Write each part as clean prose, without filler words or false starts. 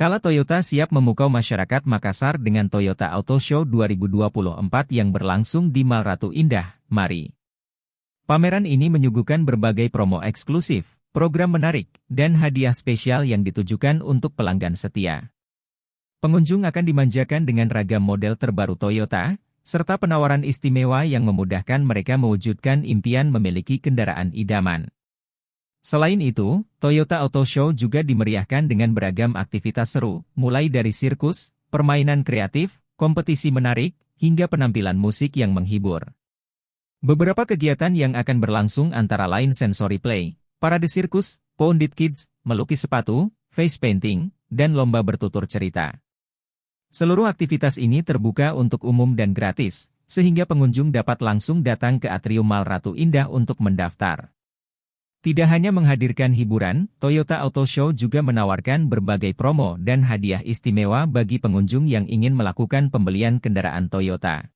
Kala Toyota siap memukau masyarakat Makassar dengan Toyota Auto Show 2024 yang berlangsung di Mall Ratu Indah, Mari. Pameran ini menyuguhkan berbagai promo eksklusif, program menarik, dan hadiah spesial yang ditujukan untuk pelanggan setia. Pengunjung akan dimanjakan dengan ragam model terbaru Toyota, serta penawaran istimewa yang memudahkan mereka mewujudkan impian memiliki kendaraan idaman. Selain itu, Toyota Auto Show juga dimeriahkan dengan beragam aktivitas seru, mulai dari sirkus, permainan kreatif, kompetisi menarik, hingga penampilan musik yang menghibur. Beberapa kegiatan yang akan berlangsung antara lain sensory play, parade sirkus, Pounded Kids, melukis sepatu, face painting, dan lomba bertutur cerita. Seluruh aktivitas ini terbuka untuk umum dan gratis, sehingga pengunjung dapat langsung datang ke atrium Mall Ratu Indah untuk mendaftar. Tidak hanya menghadirkan hiburan, Toyota Auto Show juga menawarkan berbagai promo dan hadiah istimewa bagi pengunjung yang ingin melakukan pembelian kendaraan Toyota.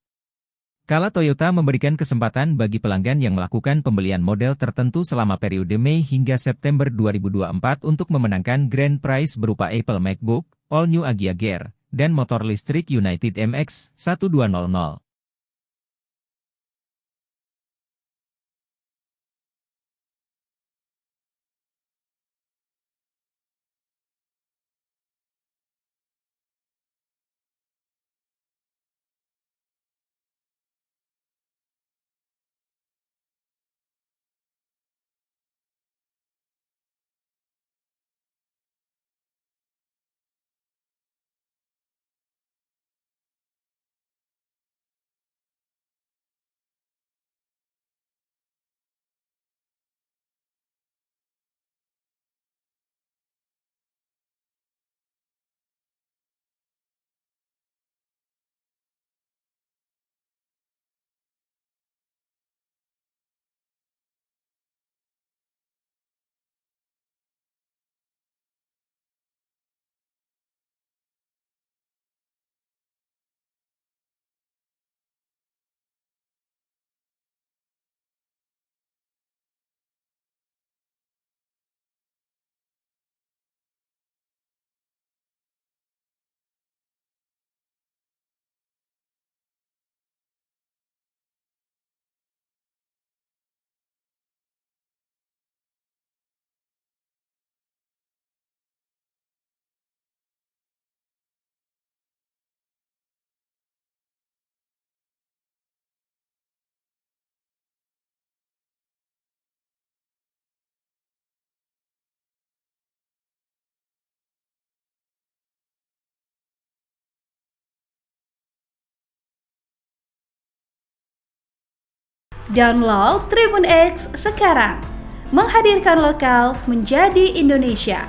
Kala Toyota memberikan kesempatan bagi pelanggan yang melakukan pembelian model tertentu selama periode Mei hingga September 2024 untuk memenangkan grand prize berupa Apple MacBook, All New Agya Gear, dan motor listrik United MX 1200. Download Tribun X sekarang, menghadirkan lokal menjadi Indonesia.